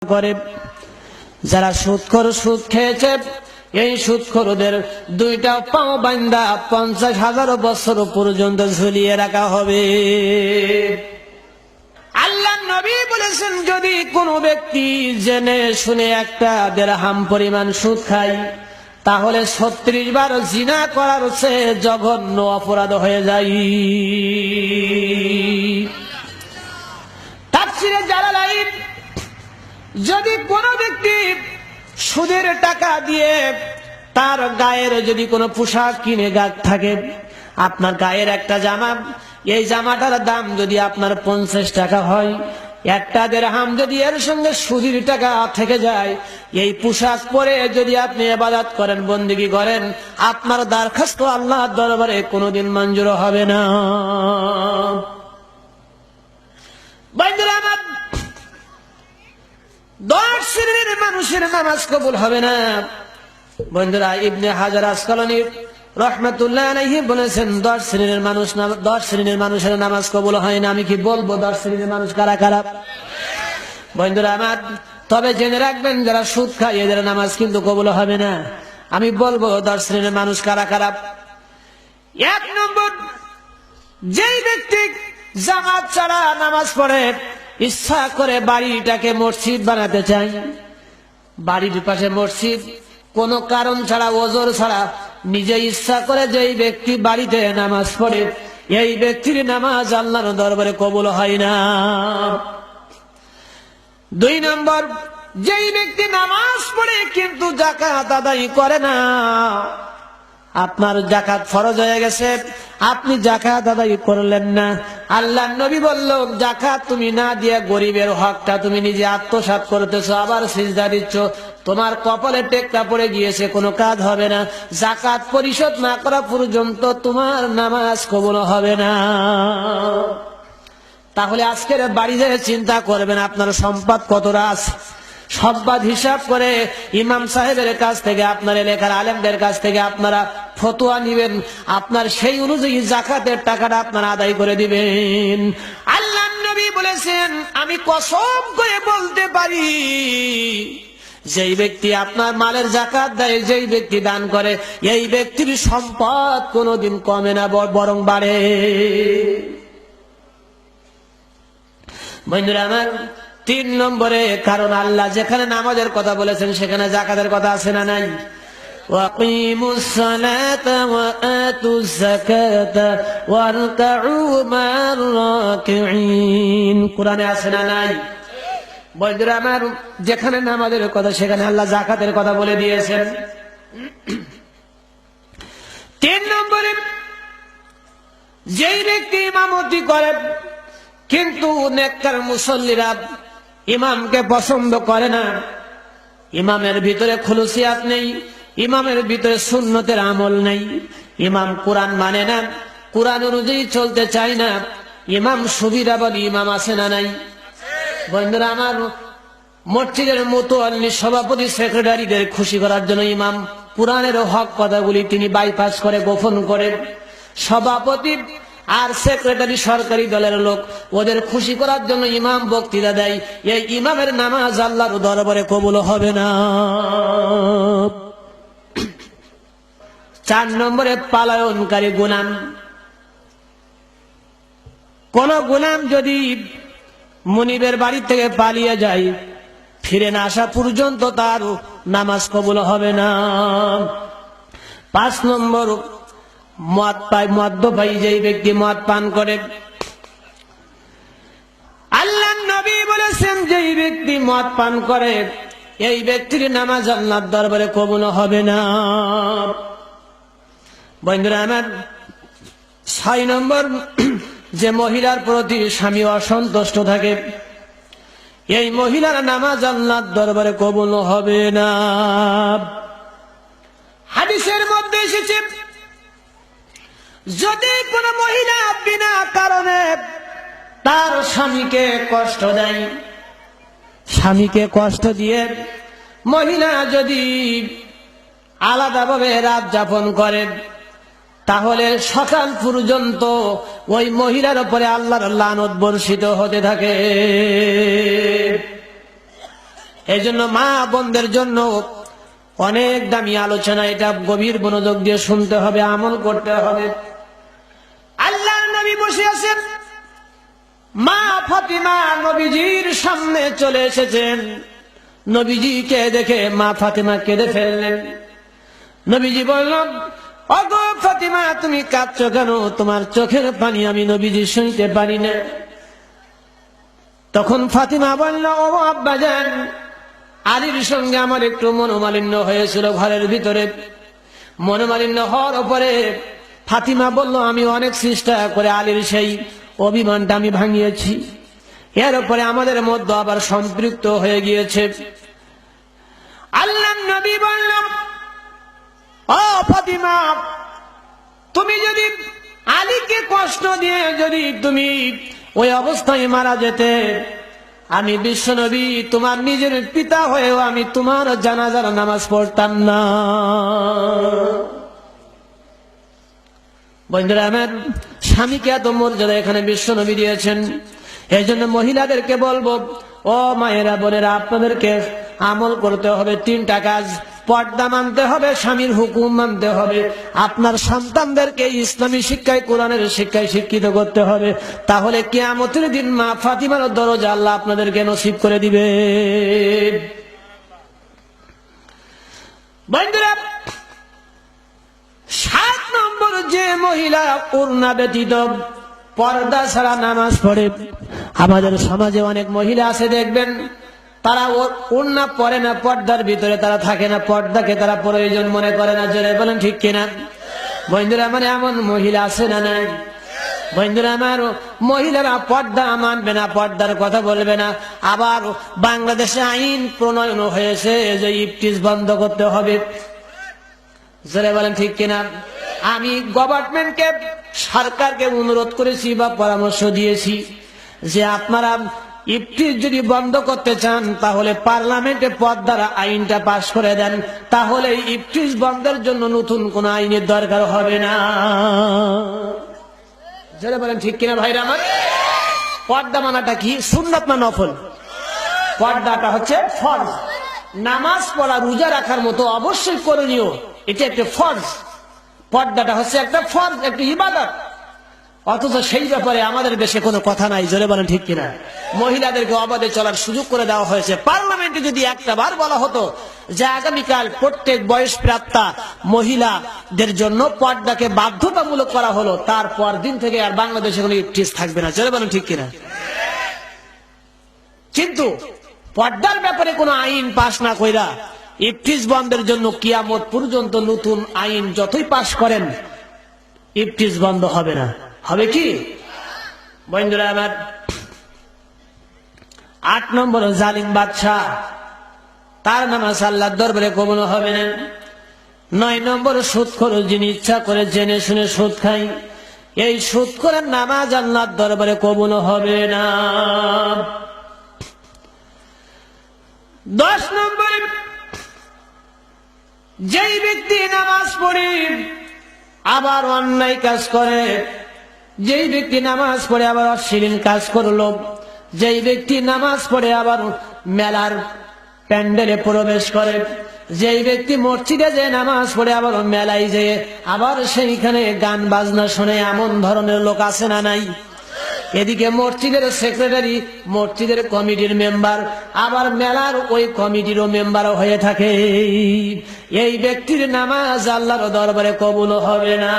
করে যারা সুদ খেয়েছে এই সুদখোরদের দুইটা পাও বান্দা 50,000 বছর পর্যন্ত ঝুলিয়ে রাখা হবে। আল্লাহ নবী বলেছেন, যদি কোনো ব্যক্তি জেনে শুনে একটা দিরহাম পরিমাণ সুদ খায় তাহলে 36 বার জিনা করার চেয়ে জঘন্য অপরাধ হয়ে যায়। তাফসীরে জালালাইন, যদি কোনো ব্যক্তি সুদের টাকা দিয়ে তার গায়ের যদি কোনো পোশাক কিনে থাকে, আপনার গায়ের একটা জামা, এই জামাটার দাম যদি আপনার 50 টাকা হয়, একটা দিরহাম যদি এর সঙ্গে সুদের টাকা থেকে যায়, এই পোশাক পরে যদি আপনি ইবাদত করেন, বন্দেগী করেন, আপনার দরখাস্ত আল্লাহর দরবারে কোনোদিন মঞ্জুর হবে না। বন্ধুরা আমার, 10 শ্রেণীর মানুষের নামাজ কবুল হবে না। বন্ধুরা, ইবনে হাজার আসকালানী রাহমাতুল্লাহ আলাইহি বলেছেন, 10 শ্রেণীর মানুষের নামাজ কবুল হয় না। আমি কি বলবো 10 শ্রেণীর মানুষ কারা কারা? বন্ধুরা আমার, তবে জেনে রাখবেন, যারা সুদ খায় এদের নামাজ কিন্তু কবুল হবে না। আমি বলবো 10 শ্রেণীর মানুষ কারা কারা। 1 নম্বর, যেই ব্যক্তি জামাত ছাড়া নামাজ পড়ে, ইচ্ছা করে বাড়িটাকে মসজিদ বানাতে চাই, বাড়ির পাশে মসজিদ, কোনো কারণ ছাড়া, ওজর ছাড়া নিজে ইচ্ছা করে যেই ব্যক্তি বাড়িতে নামাজ পড়ে, এই ব্যক্তির নামাজ আল্লাহর দরবারে কবুল হয় না। 2 নম্বর, যেই ব্যক্তি নামাজ পড়ে কিন্তু যাকাত আদায় করে না, আপনার যাকাত ফরজ হয়ে গেছে, আপনি যাকাত আদায় করলেন না। আল্লাহ নবী বলল, যাকাত তুমি না দিয়ে গরিবের হকটা তুমি নিজে আত্মসাৎ করতেছো, আবার সিজদা দিচ্ছ, তোমার কপালে টেক্কা পড়ে গিয়েছে, কোনো কাজ হবে না। যাকাত পরিশোধ না করা পর্যন্ত তোমার নামাজ কবুল হবে না। তাহলে আজকের বাড়িতে চিন্তা করবেন আপনার সম্পদ কতটা আছে, সম্পদ হিসাব করে ইমাম সাহেবের কাছ থেকে, আপনার এলাকার আলেমদের কাছ থেকে আপনারা ফতোয়া নিবেন, আপনার সেই অনুযায়ী যাকাতের টাকাটা আপনারা আদায় করে দিবেন। আল্লাহ নবী বলেছেন, আমি কসম করে বলতে পারি, যেই ব্যক্তি আপনার মালের যাকাত দেয়, যেই ব্যক্তি দান করে, এই ব্যক্তির সম্পদ কোনোদিন কমে না, বরং বাড়ে। বন্ধুরা আমার, 3 নম্বরে, কারণ আল্লাহ যেখানে নামাজের কথা বলেছেন সেখানে যাকাতের কথা আছে না নাই? ওয়াকিমুস সালাতা ওয়া আতুজ যাকাতা ওয়ারকাউ মা'র রাকিঈন, কোরআনে আছে না নাই? বন্ধুরা আমার, যেখানে নামাজের কথা সেখানে আল্লাহ যাকাতের কথা বলে দিয়েছেন। 3 নম্বরে, যেই ব্যক্তি ইমামতি করে কিন্তু নেককার মুসল্লিরা ইমামকে পছন্দ করে না, ইমামের ভিতরে খুলুসিয়াত নেই, ইমামের ভিতরে সুন্নতের আমল নেই, ইমাম কোরআন মানে না, কোরআন অনুযায়ী চলতে চায় না, ইমাম সুবিধাবাদী ইমাম আছে না নাই? বন্ধুরা আমার, মসজিদের মুতওয়াল্লি সভাপতি সেক্রেটারিদের খুশি করার জন্য ইমাম কোরআনের হক কথাগুলি তিনি বাইপাস করে, গোপন করে। সভাপতি আর সেক্রেটারি সরকারি দলের লোক, ওদের খুশি করার জন্য ইমাম বক্তৃতা দেয়, এই ইমামের নামাজ আল্লাহর দরবারে কবুল হবে না। 4 নম্বরে, পালায়নকারী গোলাম। কোন গোলাম যদি মুনিবের বাড়ি থেকে পালিয়ে যায়, ফিরে না আসা পর্যন্ত তার নামাজ কবুল হবে না। 5 নম্বর, মদ্যপায়ী, যেই ব্যক্তি মদ পান করে, আল্লাহ নবী বলেছেন, যেই ব্যক্তি মদ পান করে এই ব্যক্তির নামাজ আল্লাহর দরবারে কবুল হবে না। বন্ধুরা আমার, 6 নম্বর, যে মহিলার প্রতি স্বামী অসন্তুষ্ট থাকে, এই মহিলার নামাজ আল্লাহর দরবারে কবুল হবে না। হাদিসের মধ্যে এসেছে, যদি কোন মহিলা বিনা কারণে তার স্বামীকে কষ্ট দেয়, স্বামীকে কষ্ট দিয়ে মহিলা যদি আলাদাভাবে রাত যাপন করে, তাহলে সকাল পর্যন্ত ওই মহিলার উপরে আল্লাহর লানত বর্ষিত হতে থাকে। এই জন্য মা বোনদের জন্য অনেক দামি আলোচনা, এটা গভীর মনোযোগ দিয়ে শুনতে হবে, আমল করতে হবে। আল্লাহর নবী বসে আছেন, মা ফাতিমা নবীজির সামনে চলে এসেছেন। নবীজিকে দেখে মা ফাতিমা কেঁদে ফেললেন। নবীজি বললেন, ওগো ফাতিমা, তুমি কাঁদছো কেন? তোমার চোখের পানি আমি নবীজি শুনতে পারি না। তখন ফাতিমা বলল, ও আব্বাজান, আলীর সঙ্গে আমার একটু মনোমালিন্য হয়েছিল ঘরের ভিতরে। মনোমালিন্য হওয়ার পরে ফাতিমা বলল, আমি অনেক চেষ্টা করে আলীর সেই অভিমানটা আমি ভাঙিয়েছি। এর উপরে আমাদের মধ্যে আবার সম্পৃক্ত হয়ে গিয়েছে। আল্লাহর নবী বলল, ও ফাতিমা, তুমি যদি আলীকে কষ্ট দিয়ে যদি তুমি ওই অবস্থায় মারা যেতে, আমি বিশ্বনবী তোমার নিজের পিতা হয়েও আমি তোমার জানাজার নামাজ পড়তাম না। বন্ধুরা আমার, স্বামীকে এত মর্যাদা এখানে বিশ্বনবী দিয়েছেন। এই জন্য মহিলাদেরকে বলবো, ও মায়েরা বোনেরা, আপনাদেরকে আমল করতে হবে। 3টা কাজ: পর্দা মানতে হবে, স্বামীর হুকুম মানতে হবে, আপনার সন্তানদেরকে ইসলামী শিক্ষায়, কোরআনের শিক্ষায় শিক্ষিত করতে হবে। তাহলে কিয়ামতের দিন মা ফাতিমার দরজা আল্লাহ আপনাদেরকে নসিব করে দিবে। বন্ধুরা, 7 নম্বর, যে মহিলা ওড়না ব্যতীত পর্দা ছাড়া নামাজ পড়ে। আমাদের সমাজে অনেক মহিলা আছে, দেখবেন তারা ওড়না পরে না, পর্দার ভিতরে তারা থাকে না, পর্দাকে তারা প্রয়োজন মনে করে না। জোরে বলেন ঠিক কিনা? বন্ধুরা আমার, এমন মহিলা আছে না নাই? বন্ধুরা আমার, মহিলারা পর্দা মানবে না, পর্দার কথা বলবে না। আবার বাংলাদেশে আইন প্রণয়ন হয়েছে যে ইফতিজ বন্ধ করতে হবে। জোরে বলেন ঠিক কিনা? আমি গভর্নমেন্টকে, সরকারকে অনুরোধ করেছি বা পরামর্শ দিয়েছি যে আপনারা ইফতিজ যদি বন্ধ করতে চান তাহলে পার্লামেন্টে পর্দার আইনটা পাশ করে দেন, তাহলে ইফতিজ বন্ধের জন্য নতুন কোন আইনের দরকার হবে না। যারা বলেন ঠিক কিনা ভাইরা আমার? পর্দা মানাটা কি? সুন্নাত না নফল? পর্দাটা হচ্ছে ফরজ। নামাজ পড়া, রোজা রাখার মতো অবশ্যই করণীয়, এটা একটা ফরজ। পর্দাটা হচ্ছে একটা ফরজ, একটা ইবাদত। অথচ সেই ব্যাপারে আমাদের দেশে কোনো কথা নাই। জোরে বলেন ঠিক কিনা? মহিলাদেরকে অবাধে চলার সুযোগ করে দেওয়া হয়েছে। পার্লামেন্টে যদি একটা বার বলা হতো যে আগামীকাল প্রত্যেক বয়সপ্রাপ্তা মহিলাদের জন্য পর্দাকে বাধ্যতামূলক করা হলো, তারপর দিন থেকে আর বাংলাদেশে কোনো ইফতিজ থাকবে না। জোরে বলেন ঠিক কিনা? কিন্তু পর্দার ব্যাপারে কোনো আইন পাশ না কইরা ইফতিজ বন্ধের জন্য কিয়ামত পর্যন্ত নতুন আইন যতই পাশ করেন, ইফতিজ বন্ধ হবে না। হবে কি? বন্ধুরা আমার, 8 নম্বর, জালিম বাদশাহ, তার নামাজ আল্লাহর দরবারে কবুল হবে না। 9 নম্বর, সুদখোর, যিনি ইচ্ছা করে জেনে শুনে সুদ খায়, এই সুদখোরের নামাজ আল্লাহর দরবারে কবুল হবে না। 10 নম্বর, যেই ব্যক্তি নামাজ পড়ে আবার অন্যায় কাজ করে, যেই ব্যক্তি নামাজ পড়ে আবার অশ্লীল কাজ করলো, যেই ব্যক্তি নামাজ পড়ে আবার মেলার প্যান্ডেলে প্রবেশ করে, যেই ব্যক্তি মসজিদে যে নামাজ পড়ে আবার মেলায় যেয়ে আবার সেইখানে গান বাজনা শোনে, এমন ধরনের লোক আছে না নাই? এদিকে মসজিদের সেক্রেটারি, মসজিদের কমিটির মেম্বার, আবার মেলার ওই কমিটিরও মেম্বারও হয়ে থাকে। এই ব্যক্তির নামাজ আল্লাহর দরবারে কবুল হবে না।